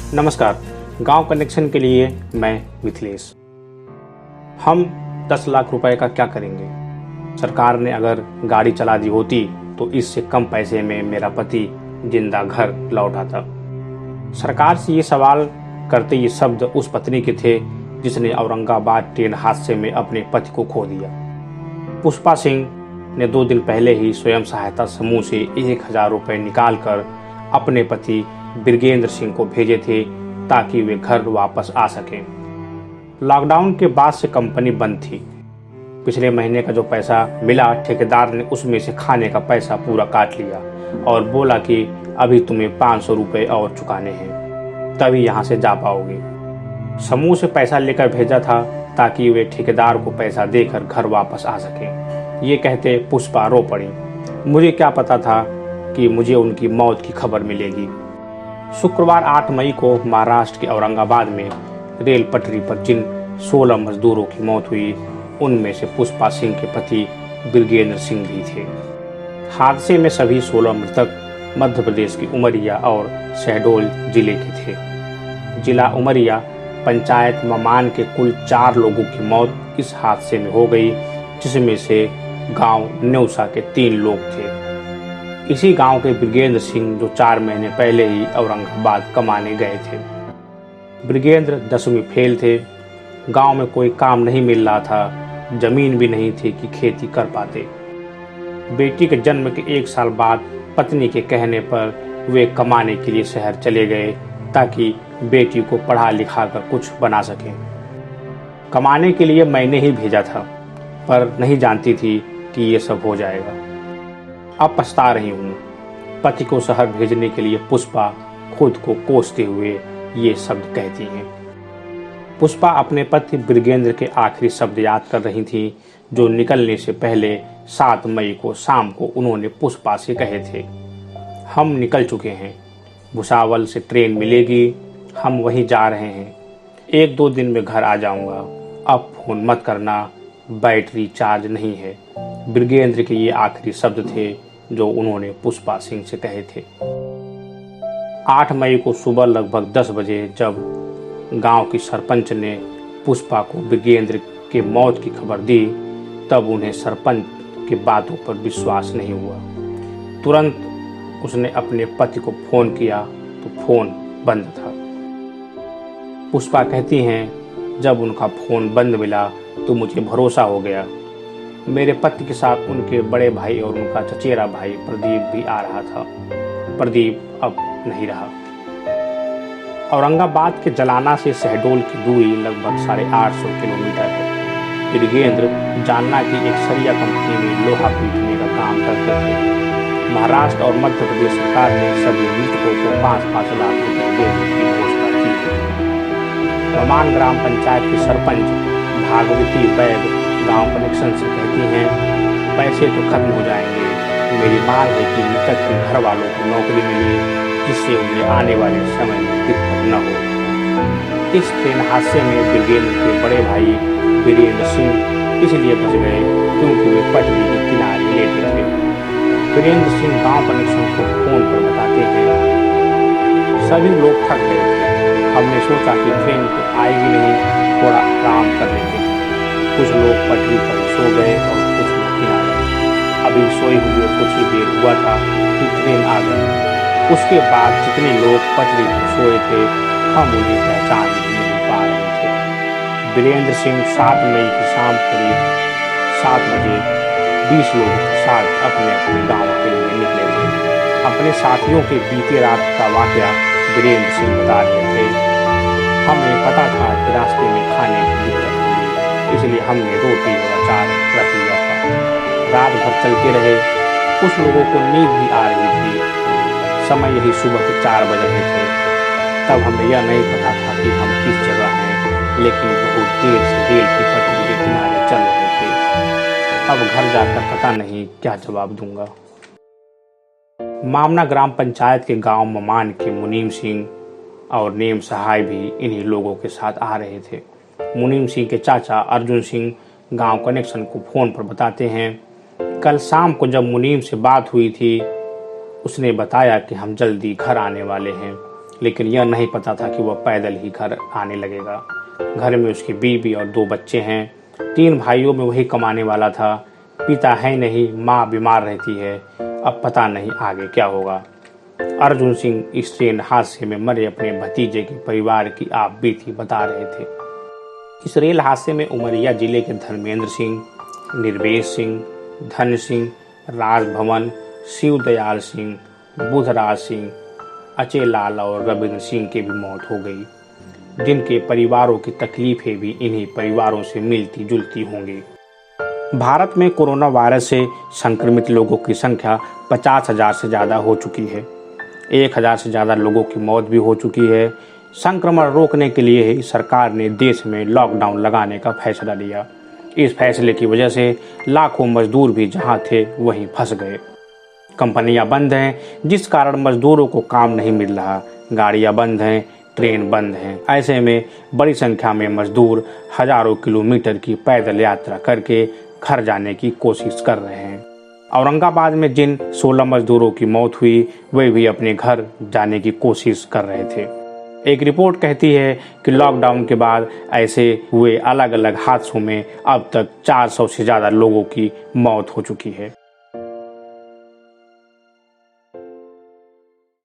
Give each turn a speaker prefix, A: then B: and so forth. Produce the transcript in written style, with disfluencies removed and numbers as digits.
A: नमस्कार। गांव कनेक्शन के लिए मैं मिथिलेश। हम 10 लाख रुपए का क्या करेंगे? सरकार ने अगर गाड़ी चला दी होती तो इससे कम पैसे में मेरा पति जिंदा घर लौट आता। सरकार से ये सवाल करते ये शब्द उस पत्नी के थे जिसने औरंगाबाद ट्रेन हादसे में अपने पति को खो दिया। पुष्पा सिंह ने 2 दिन पहले ही स्वयं सहायता समूह से 1000 रुपये निकालकर अपने पति बिरगेंद्र सिंह को भेजे थे ताकि वे घर वापस आ सकें। लॉकडाउन के बाद से कंपनी बंद थी। पिछले महीने का जो पैसा मिला ठेकेदार ने उसमें से खाने का पैसा पूरा काट लिया और बोला कि अभी तुम्हें 500 रुपये और चुकाने हैं, तभी यहाँ से जा पाओगे। समूह से पैसा लेकर भेजा था ताकि वे ठेकेदार को पैसा देकर घर वापस आ सकें। ये कहते पुष्पा रो पड़ी। मुझे क्या पता था कि मुझे उनकी मौत की खबर मिलेगी। शुक्रवार 8 मई को महाराष्ट्र के औरंगाबाद में रेल पटरी पर जिन 16 मजदूरों की मौत हुई उनमें से पुष्पा सिंह के पति बिरगेंद्र सिंह भी थे। हादसे में सभी 16 मृतक मध्य प्रदेश की उमरिया और शहडोल जिले के थे। जिला उमरिया पंचायत ममान के कुल 4 लोगों की मौत इस हादसे में हो गई, जिसमें से गांव नेउसा के 3 लोग थे। इसी गांव के बिरगेंद्र सिंह जो 4 महीने पहले ही औरंगाबाद कमाने गए थे। बिरगेंद्र 10वीं फेल थे। गांव में कोई काम नहीं मिल रहा था, जमीन भी नहीं थी कि खेती कर पाते। बेटी के जन्म के 1 साल बाद पत्नी के कहने पर वे कमाने के लिए शहर चले गए ताकि बेटी को पढ़ा लिखा कर कुछ बना सकें। कमाने के लिए मैंने ही भेजा था, पर नहीं जानती थी कि ये सब हो जाएगा। अब पछता रही हूँ। पति को शहर भेजने के लिए पुष्पा खुद को कोसते हुए ये शब्द कहती हैं। पुष्पा अपने पति बिरगेंद्र के आखिरी शब्द याद कर रही थी जो निकलने से पहले 7 मई को शाम को उन्होंने पुष्पा से कहे थे। हम निकल चुके हैं, भुसावल से ट्रेन मिलेगी, हम वहीं जा रहे हैं। 1-2 दिन में घर आ जाऊंगा, अब फोन मत करना, बैटरी चार्ज नहीं है। बिरगेंद्र के ये आखिरी शब्द थे जो उन्होंने पुष्पा सिंह से कहे थे। 8 मई को सुबह लगभग 10 बजे जब गांव की सरपंच ने पुष्पा को बिरगेंद्र के मौत की खबर दी, तब उन्हें सरपंच की बातों पर विश्वास नहीं हुआ। तुरंत उसने अपने पति को फोन किया तो फोन बंद था। पुष्पा कहती हैं, जब उनका फोन बंद मिला तो मुझे भरोसा हो गया। मेरे पति के साथ उनके बड़े भाई और उनका चचेरा भाई प्रदीप भी आ रहा था। प्रदीप अब नहीं रहा। औरंगाबाद के जलाना से शहडोल की दूरी लगभग 850 किलोमीटर है। बिरगेंद्र जालना की एक सरिया कंपनी में लोहा पीटने का काम करते थे। महाराष्ट्र और मध्य प्रदेश सरकार ने सभी मृतकों को 5-5 लाख रुपए देने की घोषणा की थी। ममान ग्राम पंचायत की सरपंच भागवती वैद गांव कनेक्शन से कहती हैं, पैसे तो खत्म हो जाएंगे। मेरी मांग है कि मृतक के घर वालों को नौकरी मिले, जिससे उन्हें आने वाले समय में दिक्कत न हो। इस ट्रेन हादसे में बिरगेंद्र के बड़े भाई वीरेंद्र सिंह इसलिए बच गए क्योंकि वे पटरी के किनारे लेटे थे। वीरेंद्र सिंह गांव कनेक्शन को फोन पर बताते हैं, सभी लोग थक गए थे। हमने सोचा कि ट्रेन तो आएगी नहीं, थोड़ा आराम कर लेंगे। कुछ लोग पटरी पर सो गए और कुछ लोग किनारे। अभी सोए हुए कुछ ही देर हुआ था कि ट्रेन आ गई। उसके बाद जितने लोग पटरी पर सोए थे हम उन्हें पहचान नहीं पा रहे थे। वीरेंद्र सिंह 7 मई की शाम करीब 7 बजे 20 लोगों के साथ अपने अपने गाँव के लिए निकले थे। अपने साथियों के बीते रात का वाकया वीरेंद्र सिंह बता रहे थे। हमें पता था कि रास्ते में खाने की दिक्कत होगी, इसलिए हमने रोटी और अचार रख लिया था। रात भर चलते रहे। कुछ लोगों को नींद भी आ रही थी। समय यही सुबह के 4 बज रहे थे। तब हमें यह नहीं पता था कि हम किस जगह हैं, लेकिन बहुत देर से रेल की पटरी के किनारे चल रहे थे। अब घर जाकर पता नहीं क्या जवाब दूंगा। मामना ग्राम पंचायत के गांव ममान के मुनीम सिंह और नेम सहाय भी इन्हीं लोगों के साथ आ रहे थे। मुनीम सिंह के चाचा अर्जुन सिंह गांव कनेक्शन को फोन पर बताते हैं, कल शाम को जब मुनीम से बात हुई थी उसने बताया कि हम जल्दी घर आने वाले हैं। लेकिन यह नहीं पता था कि वह पैदल ही घर आने लगेगा। घर में उसकी बीवी और 2 बच्चे हैं। 3 भाइयों में वही कमाने वाला था। पिता है नहीं, माँ बीमार रहती है। अब पता नहीं आगे क्या होगा। अर्जुन सिंह इस ट्रेन हादसे में मरे अपने भतीजे के परिवार की आप बीती बता रहे थे। इस रेल हादसे में उमरिया जिले के धर्मेंद्र सिंह, निर्वेश सिंह, धन सिंह, राजभवन, शिवदयाल सिंह, बुधराज सिंह, अचेलाल और रविंद्र सिंह की भी मौत हो गई, जिनके परिवारों की तकलीफें भी इन्हीं परिवारों से मिलती जुलती होंगी। भारत में कोरोना वायरस से संक्रमित लोगों की संख्या 50,000 से ज़्यादा हो चुकी है। 1,000 से ज़्यादा लोगों की मौत भी हो चुकी है। संक्रमण रोकने के लिए ही सरकार ने देश में लॉकडाउन लगाने का फैसला लिया। इस फैसले की वजह से लाखों मजदूर भी जहां थे वहीं फंस गए। कंपनियां बंद हैं, जिस कारण मजदूरों को काम नहीं मिल रहा। गाड़ियां बंद हैं, ट्रेन बंद हैं। ऐसे में बड़ी संख्या में मजदूर हजारों किलोमीटर की पैदल यात्रा करके घर जाने की कोशिश कर रहे हैं। औरंगाबाद में जिन 16 मजदूरों की मौत हुई, वे भी अपने घर जाने की कोशिश कर रहे थे। एक रिपोर्ट कहती है कि लॉकडाउन के बाद ऐसे हुए अलग अलग हादसों में अब तक 400 से ज़्यादा लोगों की मौत हो चुकी है।